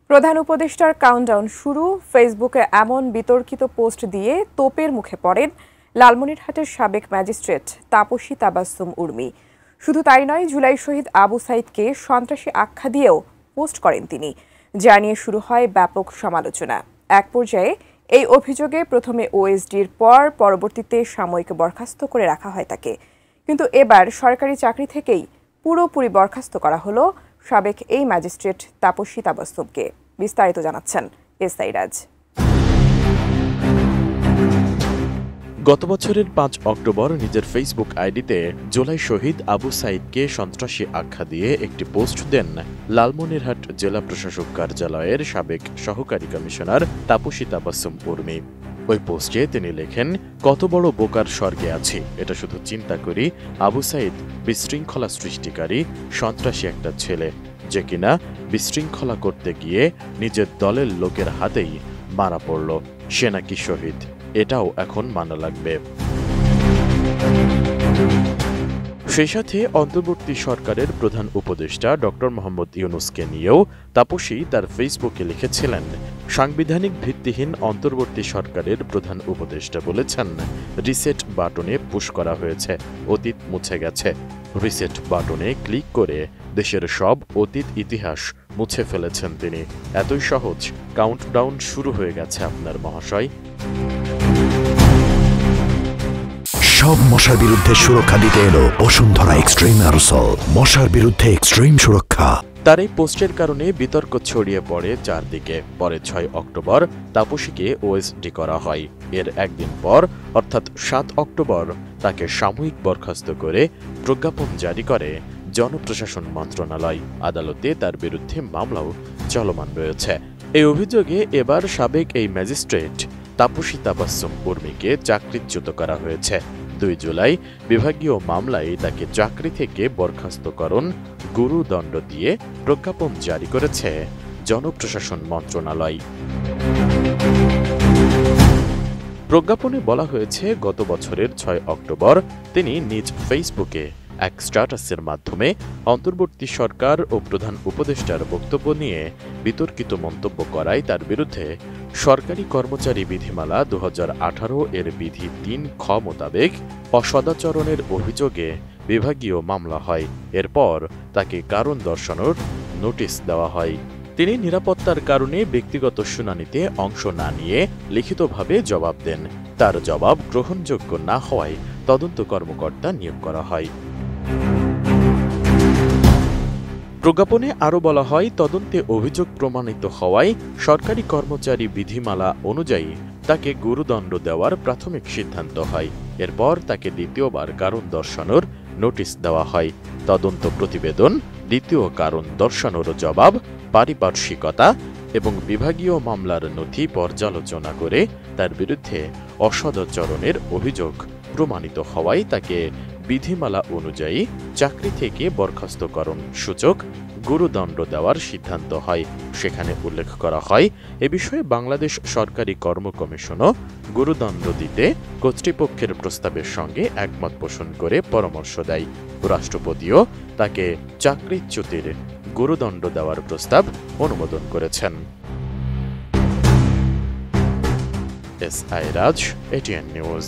প্রধান উপদেষ্টার কাউন্টডাউন শুরু। ফেসবুকে এমন বিতর্কিত পোস্ট দিয়ে তোপের মুখে পড়েন লালমনিরহাটের সাবেক ম্যাজিস্ট্রেট তাপসী তাবাসসুম উর্মি। শুধু তাই নয়, জুলাই শহীদ আবু সাইদকে সন্ত্রাসী আখ্যা দিয়েও পোস্ট করেন তিনি, যা নিয়ে শুরু হয় ব্যাপক সমালোচনা। এক পর্যায়ে এই অভিযোগে প্রথমে ওএসডির পরবর্তীতে সাময়িক বরখাস্ত করে রাখা হয় তাকে। কিন্তু এবার সরকারি চাকরি থেকেই পুরোপুরি বরখাস্ত করা হলো সাবেক এই ম্যাজিস্ট্রেট তাপসী তাবাসসুমকে। বিস্তারিত জানাচ্ছেন এসআই রাজ। গত বছরের ৫ অক্টোবর নিজের ফেসবুক আইডিতে জুলাই শহীদ আবু সাইদকে সন্ত্রাসী আখ্যা দিয়ে একটি পোস্ট দেন লালমনিরহাট জেলা প্রশাসক কার্যালয়ের সাবেক সহকারী কমিশনার তাপসী তাবাসসুম উর্মি। ওই পোস্টে তিনি লেখেন, কত বড় বোকার স্বর্গে আছি, এটা শুধু চিন্তা করি। আবু সাইদ বিশৃঙ্খলা সৃষ্টিকারী সন্ত্রাসী একটা ছেলে, যে কিনা বিশৃঙ্খলা করতে গিয়ে নিজের দলের লোকের হাতেই মারা পড়ল। সে নাকি শহীদ, এটাও এখন মানা লাগবে। সেই সাথে অন্তর্বর্তী সরকারের প্রধান উপদেষ্টা ডক্টর মোহাম্মদ ইউনূসকে নিয়েও তাপসী তার ফেসবুকে লিখেছিলেন, সাংবিধানিক ভিত্তিহীন অন্তর্বর্তী সরকারের প্রধান উপদেষ্টা বলেছেন, রিসেট বাটনে পুশ করা হয়েছে, অতীত মুছে গেছে। রিসেট বাটনে ক্লিক করে দেশের সব অতীত ইতিহাস মুছে ফেলেছেন তিনি। এতই সহজ, কাউন্টডাউন শুরু হয়ে গেছে আপনার মহাশয়। সব মশার বিরুদ্ধে সুরক্ষা দিতে এলো বসুন্ধরা এক্সট্রিম অ্যারোসল, মশার বিরুদ্ধে এক্সট্রিম সুরক্ষা। তার এই পোস্টের কারণে বিতর্ক ছড়িয়ে পড়ে চারদিকে। পরে ৬ অক্টোবর তাপসীকে ওএসডি করা হয়। এর একদিন পর অর্থাৎ ৭ অক্টোবর তাকে সাময়িক বরখাস্ত করে প্রজ্ঞাপন জারি করে জনপ্রশাসন মন্ত্রণালয়। আদালতে তার বিরুদ্ধে মামলাও চলমান রয়েছে। এই অভিযোগে এবার সাবেক এই ম্যাজিস্ট্রেট তাপসী তাবাসসুম উর্মিকে চাকরিচ্যুত করা হয়েছে। ২ জুলাই বিভাগীয় মামলায় তাকে চাকরি থেকে বরখাস্তকরণ গুরুদণ্ড দিয়ে প্রজ্ঞাপন জারি করেছে জনপ্রশাসন মন্ত্রণালয়। প্রজ্ঞাপনে বলা হয়েছে, গত বছরের ৬ অক্টোবর তিনি নিজ ফেসবুকে এক স্ট্যাটাসের মাধ্যমে অন্তর্বর্তী সরকার ও প্রধান উপদেষ্টার বক্তব্য নিয়ে বিতর্কিত মন্তব্য করায় তার বিরুদ্ধে সরকারি কর্মচারী বিধিমালা ২০১৮ এর বিধি ৩ খ মোতাবেক অসদাচরণের অভিযোগে বিভাগীয় মামলা হয়। এরপর তাকে কারণ দর্শানোর নোটিশ দেওয়া হয়। তিনি নিরাপত্তার কারণে ব্যক্তিগত শুনানিতে অংশ না নিয়ে লিখিতভাবে জবাব দেন। তার জবাব গ্রহণযোগ্য না হওয়ায় তদন্ত কর্মকর্তা নিয়োগ করা হয়। প্রজ্ঞাপনে আরও বলা হয়, তদন্তে অভিযোগ প্রমাণিত হওয়ায় সরকারি কর্মচারী বিধিমালা অনুযায়ী তাকে গুরুদণ্ড দেওয়ার প্রাথমিক সিদ্ধান্ত হয়। এরপর তাকে দ্বিতীয়বার কারণ দর্শানোর নোটিশ দেওয়া হয়। তদন্ত প্রতিবেদন, দ্বিতীয় কারণ দর্শানোর জবাব, পারিপার্শ্বিকতা এবং বিভাগীয় মামলার নথি পর্যালোচনা করে তার বিরুদ্ধে অসদাচরণের অভিযোগ প্রমাণিত হওয়ায় তাকে বিধিমালা অনুযায়ী চাকরি থেকে বরখাস্তকরণ সূচক গুরুদণ্ড দেওয়ার সিদ্ধান্ত হয়। সেখানে উল্লেখ করা হয়, এ বিষয়ে বাংলাদেশ সরকারি কর্ম কমিশনও গুরুদণ্ড দিতে কর্তৃপক্ষের প্রস্তাবের সঙ্গে একমত পোষণ করে পরামর্শ দেয়। রাষ্ট্রপতিও তাকে চাকরিচ্যুতির গুরুদণ্ড দেওয়ার প্রস্তাব অনুমোদন করেছেন। এসআই রাজ, এটিএন নিউজ।